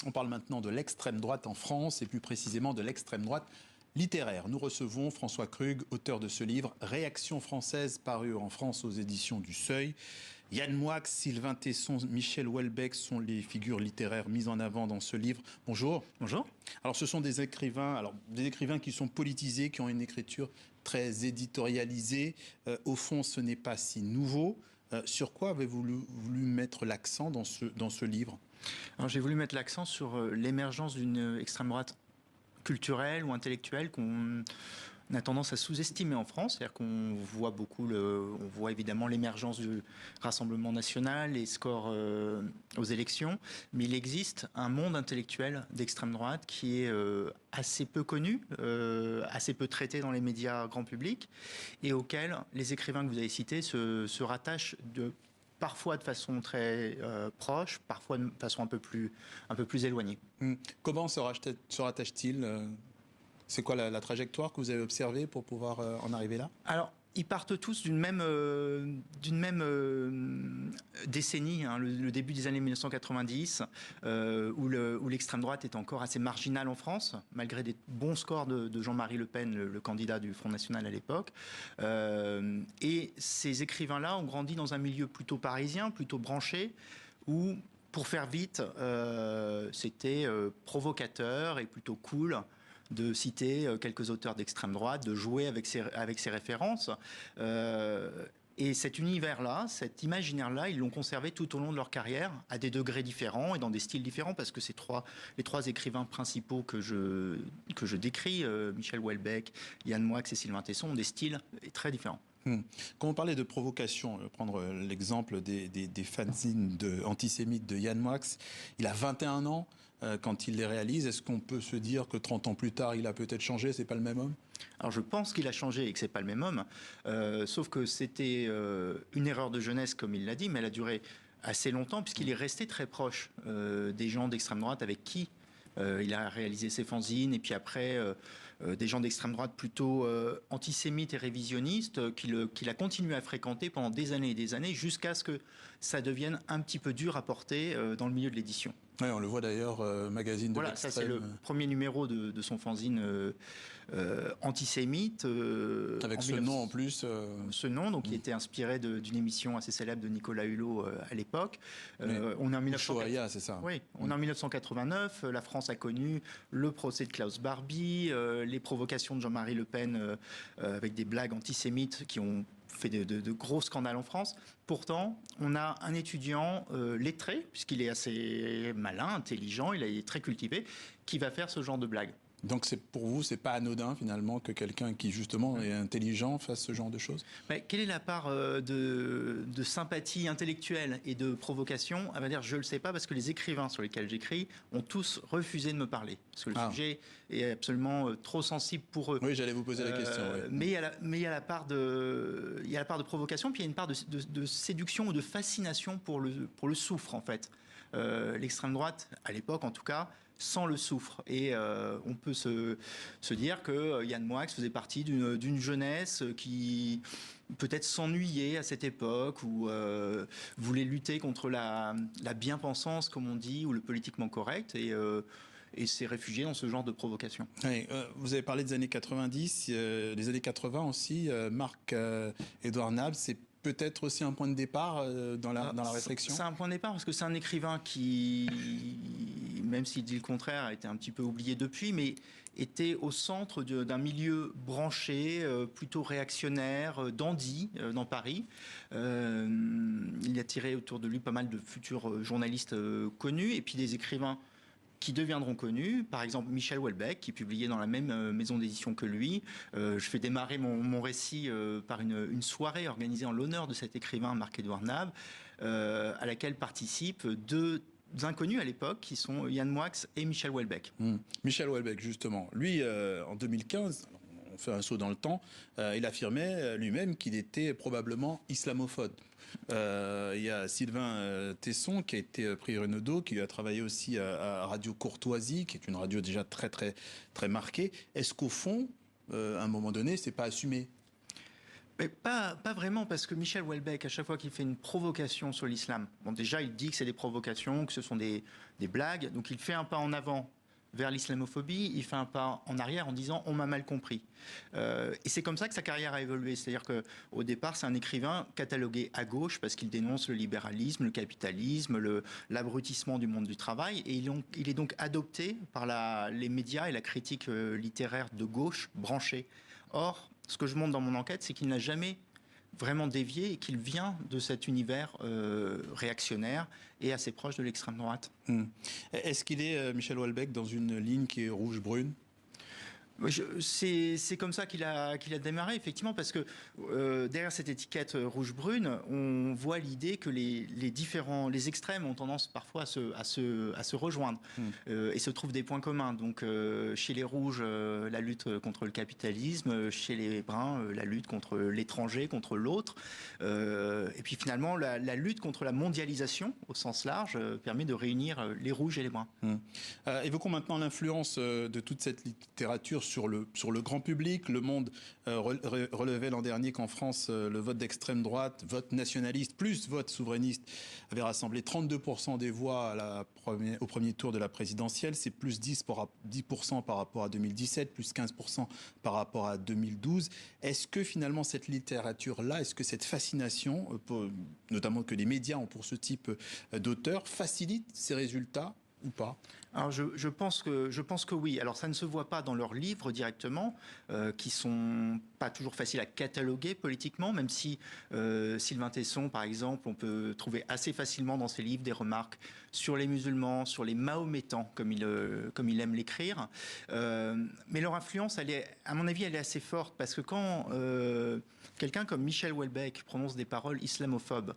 On parle maintenant de l'extrême droite en France et plus précisément de l'extrême droite littéraire. Nous recevons François Krug, auteur de ce livre « Réaction française » paru en France aux éditions du Seuil. Yann Moix, Sylvain Tesson, Michel Houellebecq sont les figures littéraires mises en avant dans ce livre. Bonjour. Bonjour. Alors ce sont des écrivains qui sont politisés, qui ont une écriture très éditorialisée. Au fond, ce n'est pas si nouveau. Sur quoi avez-vous voulu mettre l'accent dans ce livre ? Alors j'ai voulu mettre l'accent sur l'émergence d'une extrême droite culturelle ou intellectuelle qu'on a tendance à sous-estimer en France. C'est-à-dire qu'on voit on voit évidemment l'émergence du Rassemblement national, les scores aux élections, mais il existe un monde intellectuel d'extrême droite qui est assez peu connu, assez peu traité dans les médias grand public, et auquel les écrivains que vous avez cités se rattachent parfois de façon très proche, parfois de façon un peu plus éloignée. Comment se rattachent-ils C'est quoi la trajectoire que vous avez observée pour pouvoir en arriver là ? Alors, ils partent tous d'une même décennie, hein, le début des années 1990, où l'extrême droite est encore assez marginale en France, malgré des bons scores de Jean-Marie Le Pen, le candidat du Front National à l'époque. Et ces écrivains-là ont grandi dans un milieu plutôt parisien, plutôt branché, où, pour faire vite, c'était provocateur et plutôt cool de citer quelques auteurs d'extrême droite, de jouer avec ses références. Et cet univers-là, cet imaginaire-là, ils l'ont conservé tout au long de leur carrière, à des degrés différents et dans des styles différents, parce que les trois écrivains principaux que je décris, Michel Houellebecq, Yann Moix et Sylvain Tesson, ont des styles très différents. Quand on parlait de provocation, prendre l'exemple des fanzines antisémites de Yann Moix, il a 21 ans quand il les réalise. Est-ce qu'on peut se dire que 30 ans plus tard, il a peut-être changé, c'est pas le même homme ? Alors je pense qu'il a changé et que c'est pas le même homme, sauf que c'était une erreur de jeunesse, comme il l'a dit, mais elle a duré assez longtemps, puisqu'il est resté très proche des gens d'extrême droite avec qui il a réalisé ses fanzines, et puis après des gens d'extrême droite plutôt antisémites et révisionnistes qu'il a continué à fréquenter pendant des années et des années, jusqu'à ce que ça devienne un petit peu dur à porter dans le milieu de l'édition. Oui, on le voit d'ailleurs, magazine de l'extrême. Voilà, ça c'est le premier numéro de son fanzine antisémite. Avec ce nom en plus. Ce nom, donc, qui était inspiré d'une émission assez célèbre de Nicolas Hulot à l'époque. On est en 1989, c'est ça. Oui, on est en 1989. La France a connu le procès de Klaus Barbie, les provocations de Jean-Marie Le Pen avec des blagues antisémites qui ont fait de gros scandales en France. Pourtant, on a un étudiant lettré, puisqu'il est assez malin, intelligent, il est très cultivé, qui va faire ce genre de blagues. Donc pour vous, c'est pas anodin finalement que quelqu'un qui justement est intelligent fasse ce genre de choses ? Mais quelle est la part de sympathie intellectuelle et de provocation ? À vrai dire, je le sais pas, parce que les écrivains sur lesquels j'écris ont tous refusé de me parler, parce que le sujet est absolument trop sensible pour eux. Oui, j'allais vous poser la question. Oui. Mais il y a la part de provocation, puis il y a une part de séduction ou de fascination pour le soufre en fait. L'extrême droite, à l'époque en tout cas, sans le soufre. Et on peut se dire que Yann Moix faisait partie d'une jeunesse qui peut-être s'ennuyait à cette époque, ou voulait lutter contre la bien-pensance, comme on dit, ou le politiquement correct, et s'est réfugié dans ce genre de provocation. Oui, vous avez parlé des années 90, les années 80 aussi. Marc-Édouard Nab, c'est peut-être aussi un point de départ dans la réflexion. C'est un point de départ parce que c'est un écrivain qui, même s'il dit le contraire, a été un petit peu oublié depuis, mais était au centre d'un milieu branché, plutôt réactionnaire, dandy, dans Paris. Il a tiré autour de lui pas mal de futurs journalistes connus, et puis des écrivains qui deviendront connus, par exemple Michel Houellebecq, qui publiait dans la même maison d'édition que lui. Je fais démarrer mon récit par une soirée organisée en l'honneur de cet écrivain Marc-Édouard Nab, à laquelle participent deux inconnus à l'époque, qui sont Yann Moix et Michel Houellebecq. Michel Houellebecq, justement. Lui, en 2015... on fait un saut dans le temps, il affirmait lui-même qu'il était probablement islamophobe. Il y a Sylvain Tesson qui a été prix Renaudot, qui a travaillé aussi à Radio Courtoisie, qui est une radio déjà très très très marquée. Est-ce qu'au fond, à un moment donné, c'est pas assumé ? Mais pas vraiment, parce que Michel Houellebecq, à chaque fois qu'il fait une provocation sur l'islam, bon, déjà il dit que c'est des provocations, que ce sont des blagues, donc il fait un pas en avant vers l'islamophobie, il fait un pas en arrière en disant on m'a mal compris. Et c'est comme ça que sa carrière a évolué. C'est-à-dire qu'au départ, c'est un écrivain catalogué à gauche parce qu'il dénonce le libéralisme, le capitalisme, l'abrutissement du monde du travail. Et il est donc adopté par les médias et la critique littéraire de gauche branchée. Or, ce que je montre dans mon enquête, c'est qu'il n'a jamais vraiment dévié et qu'il vient de cet univers réactionnaire et assez proche de l'extrême droite. Est-ce qu'il est, Michel Houellebecq, dans une ligne qui est rouge-brune ? C'est comme ça qu'il a démarré, effectivement, parce que derrière cette étiquette rouge-brune, on voit l'idée que les extrêmes ont tendance parfois à se rejoindre et se trouvent des points communs. Donc, chez les rouges, la lutte contre le capitalisme, chez les bruns, la lutte contre l'étranger, contre l'autre. Et puis finalement, la lutte contre la mondialisation, au sens large, permet de réunir les rouges et les bruns. Évoquons maintenant l'influence de toute cette littérature sur le grand public. Le Monde relevait l'an dernier qu'en France, le vote d'extrême droite, vote nationaliste plus vote souverainiste, avait rassemblé 32% des voix au premier tour de la présidentielle. C'est plus 10% par rapport à 2017, plus 15% par rapport à 2012. Est-ce que finalement cette littérature-là, est-ce que cette fascination, notamment que les médias ont pour ce type d'auteur, facilite ces résultats ou pas ? Alors je pense que oui. Alors ça ne se voit pas dans leurs livres directement, qui sont pas toujours faciles à cataloguer politiquement, même si Sylvain Tesson, par exemple, on peut trouver assez facilement dans ses livres des remarques sur les musulmans, sur les mahométans, comme il aime l'écrire. Mais leur influence, à mon avis, elle est assez forte, parce que quand quelqu'un comme Michel Houellebecq prononce des paroles islamophobes,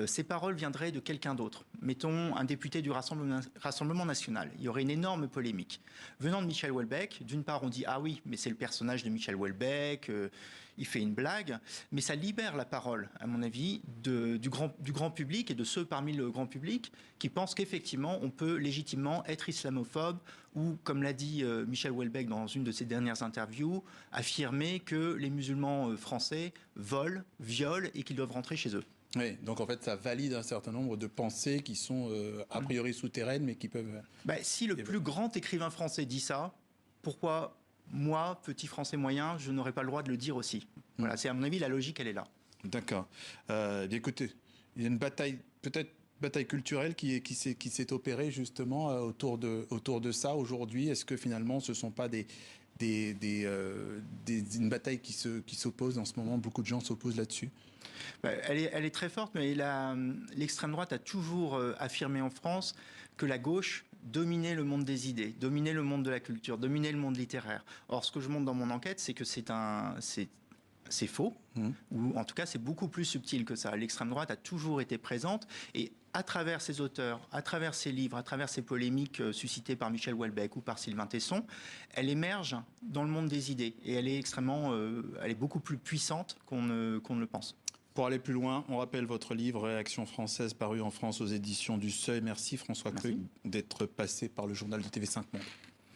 ces paroles viendraient de quelqu'un d'autre. Mettons un député du Rassemblement national. Il y aurait une énorme polémique. Venant de Michel Houellebecq, d'une part, on dit « Ah oui, mais c'est le personnage de Michel Houellebecq, il fait une blague », mais ça libère la parole, à mon avis, du grand public et de ceux parmi le grand public qui pensent qu'effectivement, on peut légitimement être islamophobe ou, comme l'a dit Michel Houellebecq dans une de ses dernières interviews, affirmer que les musulmans français volent, violent et qu'ils doivent rentrer chez eux. Oui, donc en fait, ça valide un certain nombre de pensées qui sont a priori souterraines, mais qui peuvent... Si le plus grand écrivain français dit ça, pourquoi moi, petit français moyen, je n'aurais pas le droit de le dire aussi ? Voilà, c'est à mon avis, la logique, elle est là. D'accord. Bien écoutez, il y a une bataille, peut-être bataille culturelle qui s'est opérée justement autour de ça aujourd'hui. Est-ce que finalement, ce ne sont pas une bataille qui s'oppose en ce moment ? Beaucoup de gens s'opposent là-dessus. Elle est très forte, mais l'extrême droite a toujours affirmé en France que la gauche dominait le monde des idées, dominait le monde de la culture, dominait le monde littéraire. Or, ce que je montre dans mon enquête, c'est que c'est faux, ou en tout cas c'est beaucoup plus subtil que ça. L'extrême droite a toujours été présente, et à travers ses auteurs, à travers ses livres, à travers ces polémiques suscitées par Michel Houellebecq ou par Sylvain Tesson, elle émerge dans le monde des idées, et elle est beaucoup plus puissante qu'on ne le pense. Pour aller plus loin, on rappelle votre livre Réaction française paru en France aux éditions du Seuil. Merci François Krug d'être passé par le journal de TV5 Monde.